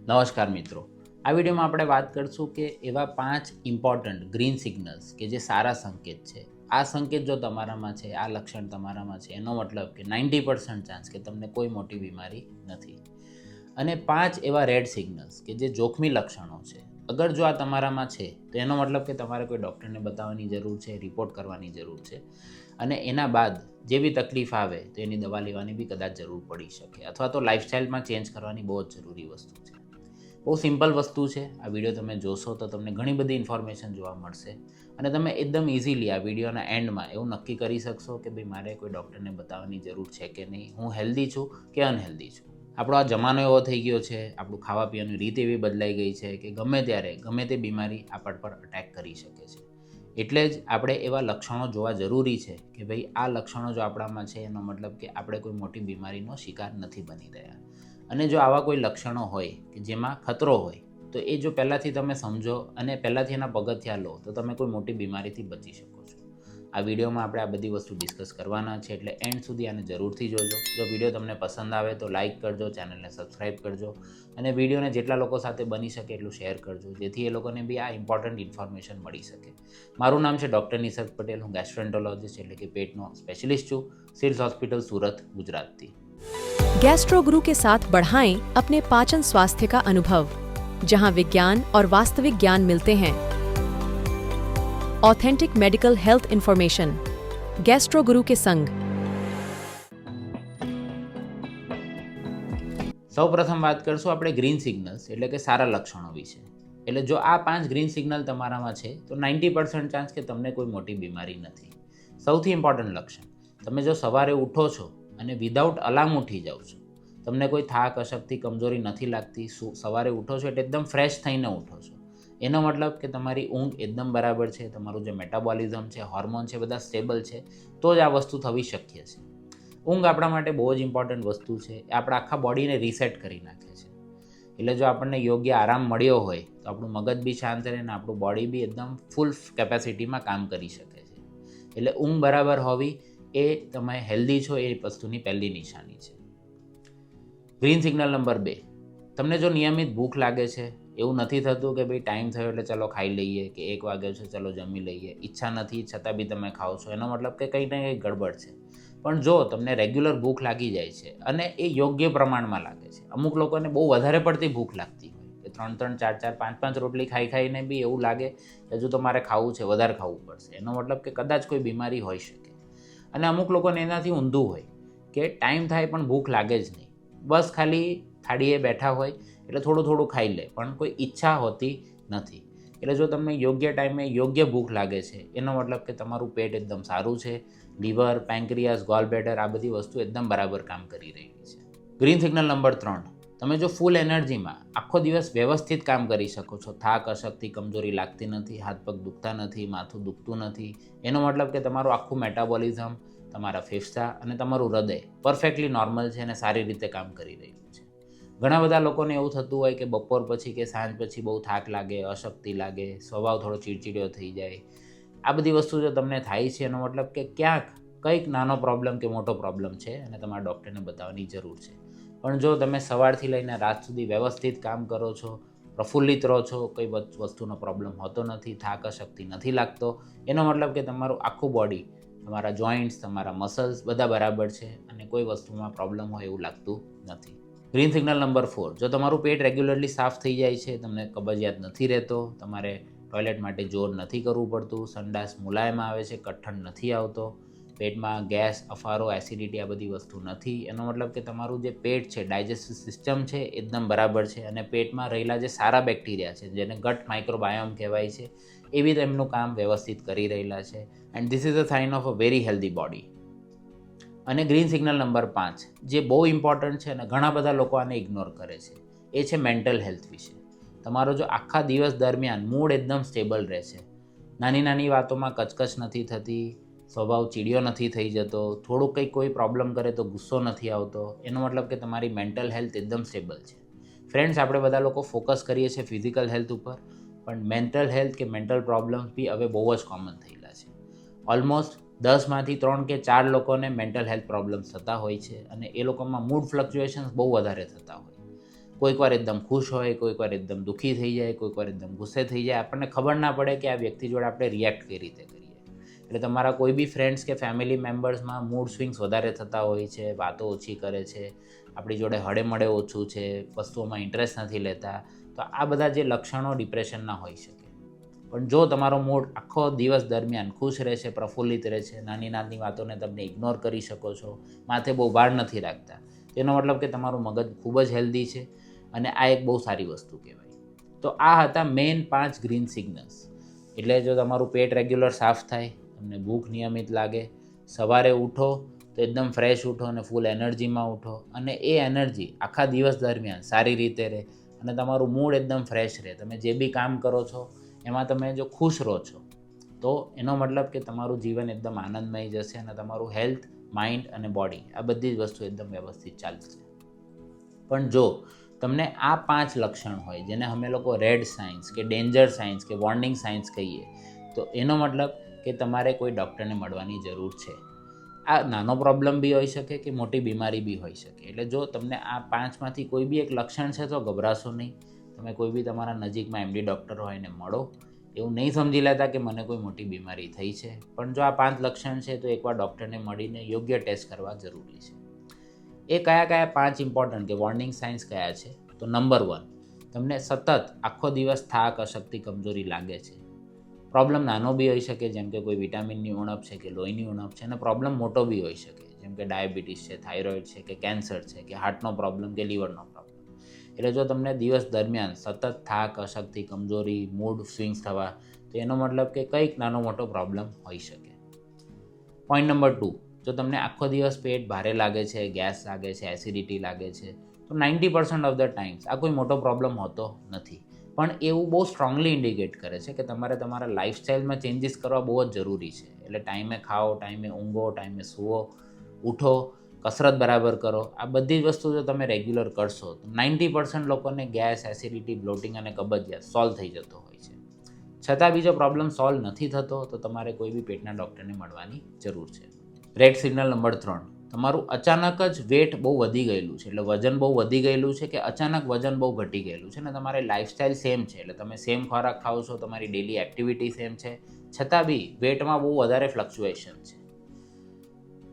નમસ્કાર મિત્રો, આ વિડીયોમાં આપણે વાત કરશું કે એવા 5 ઇમ્પોર્ટન્ટ ગ્રીન સિગ્નલ્સ કે જે સારા સંકેત છે. આ સંકેત જો તમારામાં છે, આ લક્ષણ તમારામાં છે, એનો મતલબ કે 90% ચાન્સ કે તમને કોઈ મોટી બીમારી નથી. અને 5 એવા રેડ સિગ્નલ્સ કે જે જોખમી લક્ષણો છે. અગર જો આ તમારામાં છે તો એનો મતલબ કે તમારે કોઈ ડૉક્ટરને બતાવવાની જરૂર છે, રિપોર્ટ કરવાની જરૂર છે. અને એના બાદ જે બી તકલીફ આવે તો એની દવા લેવાની બી કદાચ જરૂર પડી શકે, અથવા તો લાઇફસ્ટાઇલમાં ચેન્જ કરવાની બહુ જ જરૂરી વસ્તુ છે. બહુ સિમ્પલ વસ્તુ છે. આ વિડીયો તમે જોશો તો તમને ઘણી બધી ઇન્ફોર્મેશન જોવા મળશે અને તમે એકદમ ઇઝીલી આ વિડીયોના એન્ડમાં એવું નક્કી કરી શકશો કે ભાઈ મારે કોઈ ડૉક્ટરને બતાવવાની જરૂર છે કે નહીં, હું હેલ્ધી છું કે અનહેલ્ધી છું. આપણો આ જમાનો એવો થઈ ગયો છે, આપણું ખાવા પીવાની રીત એવી બદલાઈ ગઈ છે કે ગમે ત્યારે ગમે તે બીમારી આપણ પર અટેક કરી શકે છે. એટલે જ આપણે એવા લક્ષણો જોવા જરૂરી છે કે ભાઈ આ લક્ષણો જો આપણામાં છે એનો મતલબ કે આપણે કોઈ મોટી બીમારીનો શિકાર નથી બની રહ્યા. અને જો આવા કોઈ લક્ષણો હોય કે જેમાં ખતરો હોય તો એ જો પહેલાંથી તમે સમજો અને પહેલાંથી એના પગથિયાં લો તો તમે કોઈ મોટી બીમારીથી બચી શકો છો. આ વિડીયોમાં આપણે આ બધી વસ્તુ ડિસ્કસ કરવાના છે, એટલે એન્ડ સુધી આને જરૂરથી જોજો. જો વિડીયો તમને પસંદ આવે તો લાઇક કરજો, ચેનલને સબસ્ક્રાઈબ કરજો અને વિડીયોને જેટલા લોકો સાથે બની શકે એટલું શેર કરજો, જેથી એ લોકોને બી આ ઇમ્પોર્ટન્ટ ઇન્ફોર્મેશન મળી શકે. મારું નામ છે ડૉક્ટર નિસર્ગ પટેલ. હું ગેસ્ટ્રોએન્ટરોલોજિસ્ટ એટલે કે પેટનો સ્પેશિલિસ્ટ છું, સિર્સ હોસ્પિટલ, સુરત, गुजरात। गैस्ट्रो गुरु के साथ बढ़ाएं अपने पाचन स्वास्थ्य का अनुभव, जहां विज्ञान और वास्तविक ज्ञान मिलते हैं। Authentic medical health information, gastro गुरु के संग। સૌપ્રથમ વાત કરશું આપણે ગ્રીન સિગ્નલ્સ એટલે કે સારા લક્ષણો વિશે. એટલે જો આ 5 ગ્રીન સિગ્નલ તમારામાં છે તો 90% ચાન્સ કે તમને કોઈ મોટી બીમારી નથી. સૌથી ઇમ્પોર્ટન્ટ લક્ષણ, તમે જો સવારે ઉઠો છો અને વિધાઉટ અલાર્મ ઉઠી જાઓ છો, તમને કોઈ થાક, અશક્તિ, કમજોરી નથી લાગતી, સવારે ઉઠો છો એટલે એકદમ ફ્રેશ થઈને ઉઠો છો, એનો મતલબ કે તમારી ઊંઘ એકદમ બરાબર છે, તમારું જે મેટાબોલિઝમ છે, હોર્મોન છે, બધા સ્ટેબલ છે, તો જ આ વસ્તુ થવી શક્ય છે. ઊંઘ આપણા માટે બહુ જ ઇમ્પોર્ટન્ટ વસ્તુ છે. એ આપણા આખા બોડીને રીસેટ કરી નાખે છે. એટલે જો આપણને યોગ્ય આરામ મળ્યો હોય તો આપણું મગજ બી શાંત રહે અને આપણું બોડી બી એકદમ ફૂલ કેપેસિટીમાં કામ કરી શકે છે. એટલે ઊંઘ બરાબર હોવી એ તમે હેલ્ધી છો એ વસ્તુની પહેલી નિશાની છે. ગ્રીન સિગ્નલ નંબર 2, તમને જો નિયમિત ભૂખ લાગે છે, એવું નથી થતું કે ભાઈ ટાઈમ થયો એટલે ચલો ખાઈ લઈએ, કે 1 વાગ્યો છે ચલો જમી લઈએ, ઈચ્છા નથી છતાં બી તમે ખાઓ છો, એનો મતલબ કે કંઈ ને કંઈ ગડબડ છે. પણ જો તમને રેગ્યુલર ભૂખ લાગી જાય છે અને એ યોગ્ય પ્રમાણમાં લાગે છે, અમુક લોકોને બહુ વધારે પડતી ભૂખ લાગતી હોય કે 3-3, 4-4, 5-5 રોટલી ખાઈને બી એવું લાગે કે હજુ તમારે ખાવું છે, વધારે ખાવું પડશે, એનો મતલબ કે કદાચ કોઈ બીમારી હોઈ શકે. અને અમુક લોકોને એનાથી ઊંધું હોય કે ટાઈમ થાય પણ ભૂખ લાગે જ નહીં, બસ ખાલી થાળીએ બેઠા હોય એટલે થોડું થોડું ખાઈ લે પણ કોઈ ઈચ્છા હોતી નથી. એટલે જો તમને યોગ્ય ટાઈમે યોગ્ય ભૂખ લાગે છે એનો મતલબ કે તમારું પેટ એકદમ સારું છે, લીવર, પેન્ક્રિયાસ, ગોલ બ્લેડર આ બધી વસ્તુ એકદમ બરાબર કામ કરી રહી છે. ગ્રીન સિગ્નલ નંબર 3, તમે જો ફૂલ એનર્જીમાં આખો દિવસ વ્યવસ્થિત કામ કરી શકો છો, થાક, અશક્તિ, કમજોરી લાગતી નથી, હાથ પગ દુખતા નથી, માથું દુખતું નથી, એનો મતલબ કે તમારું આખું મેટાબોલિઝમ, તમારા ફેફસા અને તમારું હૃદય પરફેક્ટલી નોર્મલ છે અને સારી રીતે કામ કરી રહ્યું છે. ઘણા બધા લોકોને એવું થતું હોય કે બપોર પછી કે સાંજ પછી બહુ થાક લાગે, અશક્તિ લાગે, સ્વભાવ થોડો ચીડચીડિયો થઈ જાય. આ બધી વસ્તુ જો તમને થાય છે એનો મતલબ કે ક્યાંક કંઈક નાનો પ્રોબ્લેમ કે મોટો પ્રોબ્લેમ છે અને તમારા ડૉક્ટરને બતાવવાની જરૂર છે. પણ જો તમે સવારથી લઈને રાત સુધી વ્યવસ્થિત કામ કરો છો, પ્રફુલ્લિત રહો છો, કોઈ વસ્તુનો પ્રોબ્લેમ હોતો નથી, થાક, અશક્તિ નથી લાગતો, એનો મતલબ કે તમારું આખું બોડી, તમારા જોઈન્ટ્સ, તમારા મસલ્સ બધા બરાબર છે અને કોઈ વસ્તુમાં પ્રોબ્લેમ હોય એવું લાગતું નથી. ગ્રીન સિગ્નલ નંબર 4, જો તમારું પેટ રેગ્યુલરલી સાફ થઈ જાય છે, તમને કબજિયાત નથી રહેતો, તમારે ટોયલેટ માટે જોર નથી કરવું પડતું, સંડાસ મુલાયમ આવે છે, કઠણ નથી આવતો, પેટમાં ગેસ, અફારો, એસિડિટી આ બધી વસ્તુ નથી, એનો મતલબ કે તમારું જે પેટ છે, ડાયજેસ્ટિવ સિસ્ટમ છે એકદમ બરાબર છે અને પેટમાં રહેલા જે સારા બેક્ટેરિયા છે જેને ગટ માઇક્રોબાયોમ કહેવાય છે એ બી તેમનું કામ વ્યવસ્થિત કરી રહેલા છે. And this is a sign of a very healthy body. અને ગ્રીન સિગ્નલ નંબર 5, જે બહુ ઇમ્પોર્ટન્ટ છે અને ઘણા બધા લોકો આને ઇગ્નોર કરે છે, એ છે મેન્ટલ હેલ્થ વિશે. તમારો જો આખા દિવસ દરમિયાન મૂડ એકદમ સ્ટેબલ રહે છે, નાની નાની વાતોમાં કચકચ નથી થતી, સ્વભાવ ચીડિયો નથી થઈ જતો, થોડુંક કંઈક કોઈ પ્રોબ્લેમ કરે તો ગુસ્સો નથી આવતો, એનો મતલબ કે તમારી મેન્ટલ હેલ્થ એકદમ સ્ટેબલ છે. ફ્રેન્ડ્સ, આપણે બધા લોકો ફોકસ કરીએ છીએ ફિઝિકલ હેલ્થ ઉપર, પણ મેન્ટલ હેલ્થ કે મેન્ટલ પ્રોબ્લેમ્સ બી હવે બહુ જ કોમન થયેલા છે. ઓલમોસ્ટ 10માંથી 3 કે 4 લોકોને મેન્ટલ હેલ્થ પ્રોબ્લેમ્સ થતા હોય છે અને એ લોકોમાં મૂડ ફ્લક્ચ્યુએશન્સ બહુ વધારે થતા હોય. કોઈક વાર એકદમ ખુશ હોય, કોઈક વાર એકદમ દુઃખી થઈ જાય, કોઈક વાર એકદમ ગુસ્સે થઈ જાય. આપણને ખબર ના પડે કે આ વ્યક્તિ જોડે આપણે રિએક્ટ કઈ રીતે કરીએ. એટલે તમારા કોઈ બી ફ્રેન્ડ્સ કે ફેમિલી મેમ્બર્સમાં મૂડ સ્વિંગ્સ વધારે થતા હોય છે, વાતો ઓછી કરે છે, આપણી જોડે હળેમળે ઓછું છે, વસ્તુઓમાં ઇન્ટરેસ્ટ નથી લેતા, તો આ બધા જે લક્ષણો ડિપ્રેશનના હોઈ શકે. પણ જો તમારો મૂડ આખો દિવસ દરમિયાન ખુશ રહે છે, પ્રફુલ્લિત રહે છે, નાની નાની વાતોને તમે ઇગ્નોર કરી શકો છો, માથે બહુ ભાર નથી રાખતા, તેનો મતલબ કે તમારું મગજ ખૂબ જ હેલ્ધી છે અને આ એક બહુ સારી વસ્તુ કહેવાય. તો આ હતા મેઇન 5 ગ્રીન સિગ્નલ્સ. એટલે જો તમારું પેટ રેગ્યુલર સાફ થાય, તમને ભૂખ નિયમિત લાગે, સવારે ઉઠો તો એકદમ ફ્રેશ ઉઠો અને ફૂલ એનર્જીમાં ઉઠો, અને એ એનર્જી આખા દિવસ દરમિયાન સારી રીતે રહે અને તમારું મૂડ એકદમ ફ્રેશ રહે, તમે જે બી કામ કરો છો એમાં તમે જો ખુશ રહો છો, તો એનો મતલબ કે તમારું જીવન એકદમ આનંદમય જશે અને તમારું હેલ્થ, માઇન્ડ અને બોડી આ બધી જ વસ્તુ એકદમ વ્યવસ્થિત ચાલશે. પણ જો તમને આ 5 લક્ષણ હોય, જેને અમે લોકો રેડ સાઇન્સ કે ડેન્જર સાઇન્સ કે વોર્નિંગ સાઇન્સ કહીએ, તો એનો મતલબ કે તમારે કોઈ ડૉક્ટરને મળવાની જરૂર છે. આ નાનો પ્રોબ્લેમ બી હોઈ શકે કે મોટી બીમારી બી હોઈ શકે. એટલે જો તમને આ 5માંથી કોઈ બી એક લક્ષણ છે તો ગભરાશો નહીં. તમે કોઈ બી તમારા નજીકમાં એમડી ડૉક્ટર હોય એને મળો. એવું નહીં સમજી લેતા કે મને કોઈ મોટી બીમારી થઈ છે, પણ જો આ 5 લક્ષણ છે તો એકવાર ડૉક્ટરને મળીને યોગ્ય ટેસ્ટ કરવા જરૂરી છે. એ કયા 5 ઇમ્પોર્ટન્ટ કે વોર્નિંગ સાઇન્સ કયા છે? તો નંબર 1, તમને સતત આખો દિવસ થાક, અશક્તિ, કમજોરી લાગે છે. પ્રોબ્લેમ નાનો બી હોઈ શકે, જેમ કે કોઈ વિટામિનની ઉણપ છે કે લોહીની ઉણપ છે, અને પ્રોબ્લેમ મોટો બી હોઈ શકે, જેમ કે ડાયાબિટીસ છે, થાઇરોઇડ છે કે કેન્સર છે કે હાર્ટનો પ્રોબ્લેમ કે લીવરનો પ્રોબ્લેમ. એટલે જો તમને દિવસ દરમિયાન સતત થાક, અશક્તિ, કમજોરી, મૂડ સ્વિંગ્સ થવા, તો એનો મતલબ કે કંઈક નાનો મોટો પ્રોબ્લેમ હોઈ શકે. પોઈન્ટ નંબર 2, જો તમને આખો દિવસ પેટ ભારે લાગે છે, ગેસ લાગે છે, એસિડિટી લાગે છે, તો 90% ઓફ ધ ટાઈમ્સ આ કોઈ મોટો પ્રોબ્લેમ હોતો નથી. પણ એવું બહુ સ્ટ્રોંગલી ઇન્ડિકેટ કરે છે કે તમારે તમારા લાઇફસ્ટાઇલમાં ચેન્જીસ કરવા બહુ જ જરૂરી છે. એટલે ટાઈમે ખાઓ, ટાઈમે ઊંઘો, ટાઈમે સૂવો, ઉઠો, કસરત બરાબર કરો. આ બધી જ વસ્તુ જો તમે રેગ્યુલર કરશો તો 90% લોકોને ગેસ, એસિડિટી, બ્લોટિંગ અને કબજિયાત સોલ્વ થઈ જતો હોય છે. છતાં બીજો પ્રોબ્લેમ સોલ્વ નથી થતો, તો તમારે કોઈ બી પેટના ડૉક્ટરને મળવાની જરૂર છે. રેડ સિગ્નલ નંબર 3, તમારું અચાનક જ વેટ બહુ વધી ગયેલું છે, એટલે વજન બહુ વધી ગયેલું છે કે અચાનક વજન બહુ ઘટી ગયેલું છે, ને તમારી લાઇફસ્ટાઇલ સેમ છે, એટલે તમે સેમ ખોરાક ખાઓ છો, તમારી ડેલી એક્ટિવિટી સેમ છે, છતાં બી વેટમાં બહુ વધારે ફ્લક્ચ્યુએશન છે.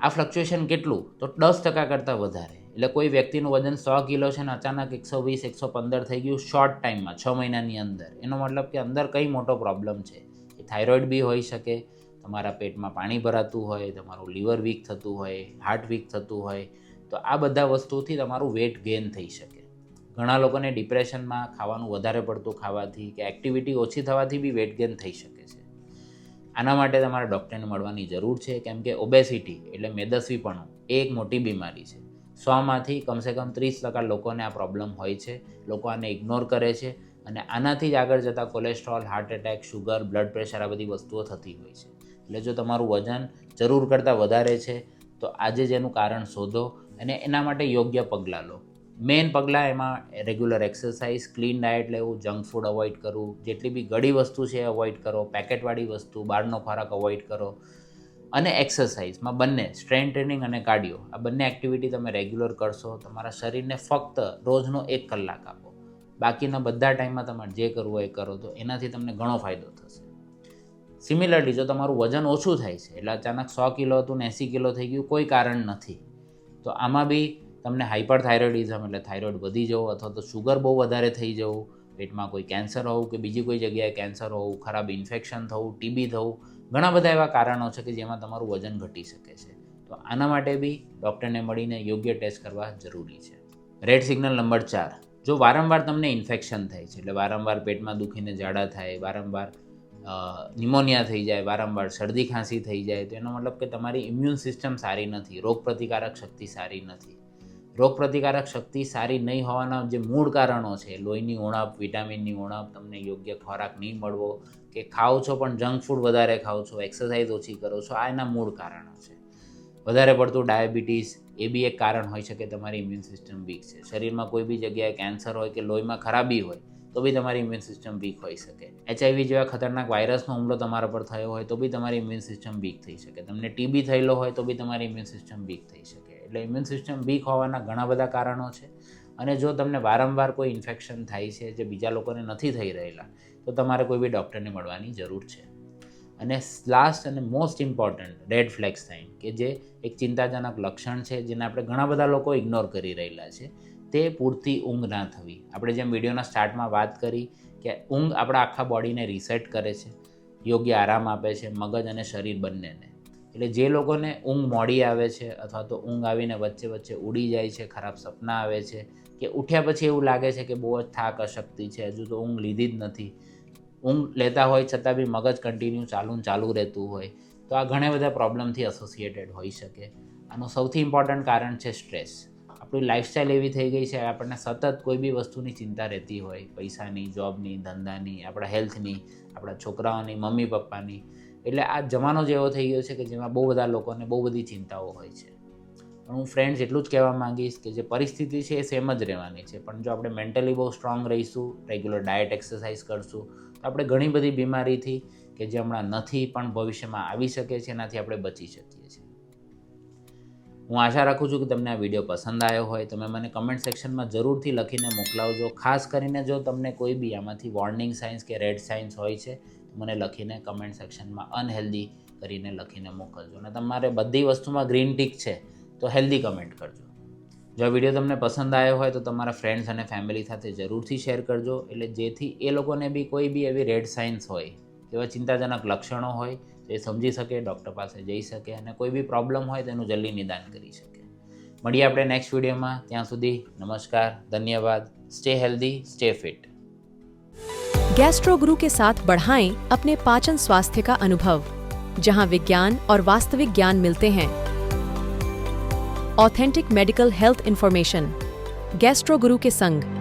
આ ફ્લક્ચ્યુએશન કેટલું? તો 10% કરતાં વધારે. એટલે કોઈ વ્યક્તિનું વજન 100 કિલો છે ને અચાનક 120, 115 થઈ ગયું શોર્ટ ટાઈમમાં, 6 મહિનાની અંદર. એનો મતલબ કે અંદર કંઈ મોટો પ્રોબ્લેમ છે. એ થાઇરોઇડ બી હોઈ શકે, તમારા પેટમાં પાણી ભરાતું હોય, તમારું લીવર વીક થતું હોય, હાર્ટ વીક થતું હોય, તો આ બધા વસ્તુથી તમારું વેટ ગેઇન થઈ શકે. ઘણા લોકોને ડિપ્રેશનમાં ખાવાનું વધારે પડતું ખાવાથી કે એક્ટિવિટી ઓછી થવાથી બી વેટ ગેઇન થઈ શકે છે. આના માટે તમારે ડૉક્ટરને મળવાની જરૂર છે, કેમ કે ઓબેસિટી એટલે મેદસ્વીપણું એ એક મોટી બીમારી છે. 100માંથી કમસે કમ 30% લોકોને આ પ્રોબ્લેમ હોય છે. લોકો આને ઇગ્નોર કરે છે અને આનાથી જ આગળ જતાં cholesterol, heart attack, sugar, blood pressure આ બધી વસ્તુઓ થતી હોય છે. એટલે જો તમારું વજન જરૂર કરતાં વધારે છે તો આજે જ એનું કારણ શોધો અને એના માટે યોગ્ય પગલાં લો. મેઇન પગલાં એમાં રેગ્યુલર એક્સરસાઇઝ, ક્લીન ડાયટ લેવું, જંક ફૂડ અવોઇડ કરવું, જેટલી બી ગળી વસ્તુ છે એ અવોઇડ કરો, પેકેટવાળી વસ્તુ, બહારનો ખોરાક અવોઇડ કરો, અને એક્સરસાઇઝમાં બંને સ્ટ્રેન્થ ટ્રેનિંગ અને કાર્ડિયો આ બંને એક્ટિવિટી તમે રેગ્યુલર કરશો, તમારા શરીરને ફક્ત રોજનો 1 કલાક આપો, બાકીના બધા ટાઈમમાં તમારે જે કરવું હોય એ કરો, તો એનાથી તમને ઘણો ફાયદો થશે. સિમિલરલી જો તમારું વજન ઓછું થાય છે, એટલે અચાનક 100 કિલો હતું ને 80 કિલો થઈ ગયું, કોઈ કારણ નથી, તો આમાં બી તમને હાઇપરથાઇરોઇડિઝમ એટલે થાઇરોઇડ વધી જવું, અથવા તો શુગર બહુ વધારે થઈ જવું, પેટમાં કોઈ કેન્સર હોવું કે બીજી કોઈ જગ્યાએ કેન્સર હોવું, ખરાબ ઇન્ફેક્શન થવું, ટીબી થવું, ઘણા બધા એવા કારણો છે કે જેમાં તમારું વજન ઘટી શકે છે. તો આના માટે બી ડૉક્ટરને મળીને યોગ્ય ટેસ્ટ કરવા જરૂરી છે. રેડ સિગ્નલ નંબર 4, જો વારંવાર તમને ઇન્ફેક્શન થાય છે, એટલે વારંવાર પેટમાં દુખીને ઝાડા થાય, વારંવાર નિમોનિયા થઈ જાય, વારંવાર શરદી ખાંસી થઈ જાય, તો એનો મતલબ કે તમારી ઇમ્યુન સિસ્ટમ સારી નથી, રોગપ્રતિકારક શક્તિ સારી નથી. રોગપ્રતિકારક શક્તિ સારી નહીં હોવાના જે મૂળ કારણો છે, લોહીની ઉણપ, વિટામિનની ઉણપ, તમને યોગ્ય ખોરાક નહીં મળવો, કે ખાઓ છો પણ જંક ફૂડ વધારે ખાઓ છો, એક્સરસાઇઝ ઓછી કરો છો, આ એના મૂળ કારણો છે. વધારે પડતું ડાયાબિટીસ એ બી એક કારણ હોઈ શકે, તમારી ઇમ્યુન સિસ્ટમ વીક છે. શરીરમાં કોઈ બી જગ્યાએ કેન્સર હોય કે લોહીમાં ખરાબી હોય તો બી તમારી ઇમ્યુન સિસ્ટમ વીક હોઈ શકે. HIV જેવા ખતરનાક વાયરસનો હુમલો તમારા પર થયો હોય તો બી તમારી ઇમ્યુન સિસ્ટમ વીક થઈ શકે. તમને ટીબી થયેલો હોય તો બી તમારી ઇમ્યુન સિસ્ટમ વીક થઈ શકે. એટલે ઇમ્યુન સિસ્ટમ વીક હોવાના ઘણા બધા કારણો છે, અને જો તમને વારંવાર કોઈ ઇન્ફેક્શન થાય છે જે બીજા લોકોને નથી થઈ રહેલા તો તમારે કોઈ બી ડૉક્ટરને મળવાની જરૂર છે. અને લાસ્ટ અને most important red flag sign કે જે એક ચિંતાજનક લક્ષણ છે જેને આપણે ઘણા બધા લોકો ઇગ્નોર કરી રહેલા છે તે પૂરતી ઊંઘ ના થવી. આપણે જેમ વિડીયોના સ્ટાર્ટમાં વાત કરી કે ઊંઘ આપણા આખા બોડીને રીસેટ કરે છે, યોગ્ય આરામ આપે છે મગજ અને શરીર બંનેને. એટલે જે લોકોને ઊંઘ મોડી આવે છે અથવા તો ઊંઘ આવીને વચ્ચે વચ્ચે ઉડી જાય છે, ખરાબ સપના આવે છે કે ઉઠ્યા પછી એવું લાગે છે કે બહુ જ થાક અશક્તિ છે, હજુ તો ઊંઘ લીધી જ નથી, ઊંઘ લેતા હોય છતાં બી મગજ કન્ટિન્યુ ચાલુ રહેતું હોય, તો આ ઘણા બધા પ્રોબ્લેમથી એસોસિએટેડ હોઈ શકે. આનું સૌથી ઇમ્પોર્ટન્ટ કારણ છે સ્ટ્રેસ. આપણી લાઈફસ્ટાઈલ એવી થઈ ગઈ છે આપણને સતત કોઈ બી વસ્તુની ચિંતા રહેતી હોય, પૈસાની, જોબની, ધંધાની, આપણા હેલ્થની, આપણા છોકરાઓની, મમ્મી પપ્પાની. એટલે આ જમાનો જ એવો થઈ ગયો છે કે જેમાં બહુ બધા લોકોને બહુ બધી ચિંતાઓ હોય છે. પણ હું ફ્રેન્ડ્સ એટલું જ કહેવા માંગીશ કે જે પરિસ્થિતિ છે એ સેમ જ રહેવાની છે, પણ જો આપણે મેન્ટલી બહુ સ્ટ્રોંગ રહીશું, રેગ્યુલર ડાયટ એક્સરસાઇઝ કરશું તો આપણે ઘણી બધી બીમારીથી કે જે હમણાં નથી પણ ભવિષ્યમાં આવી શકે છે એનાથી આપણે બચી શકીએ છીએ. હું આશા રાખું છું કે તમને આ વિડીયો પસંદ આવ્યો હોય. તમે મને કમેન્ટ સેક્શનમાં જરૂરથી લખીને મોકલાવજો. ખાસ કરીને જો તમને કોઈ બી આમાંથી વોર્નિંગ સાઇન્સ કે રેડ સાઇન્સ હોય છે તો મને લખીને કમેન્ટ સેક્શનમાં અનહેલ્ધી કરીને લખીને મોકલજો. અને તમારે બધી વસ્તુમાં ગ્રીન ટીક છે તો હેલ્ધી કમેન્ટ કરજો. જો આ વિડીયો તમને પસંદ આવ્યો હોય તો તમારા ફ્રેન્ડ્સ અને ફેમિલી સાથે જરૂરથી શેર કરજો, એટલે જેથી એ લોકોને બી કોઈ બી એવી રેડ સાઇન્સ હોય, એવા ચિંતાજનક લક્ષણો હોય તો એ સમજી શકે, ડૉક્ટર પાસે જઈ શકે અને કોઈ બી પ્રોબ્લેમ હોય તેનું જલ્દી નિદાન કરી શકે. મળીએ આપણે નેક્સ્ટ વિડીયોમાં. ત્યાં સુધી નમસ્કાર, ધન્યવાદ. Stay healthy, stay fit. Gastro गुरु के साथ बढ़ाएं अपने पाचन स्वास्थ्य का अनुभव, जहां विज्ञान और वास्तविक ज्ञान मिलते हैं. Authentic medical health information. Gastro गुरु के संग.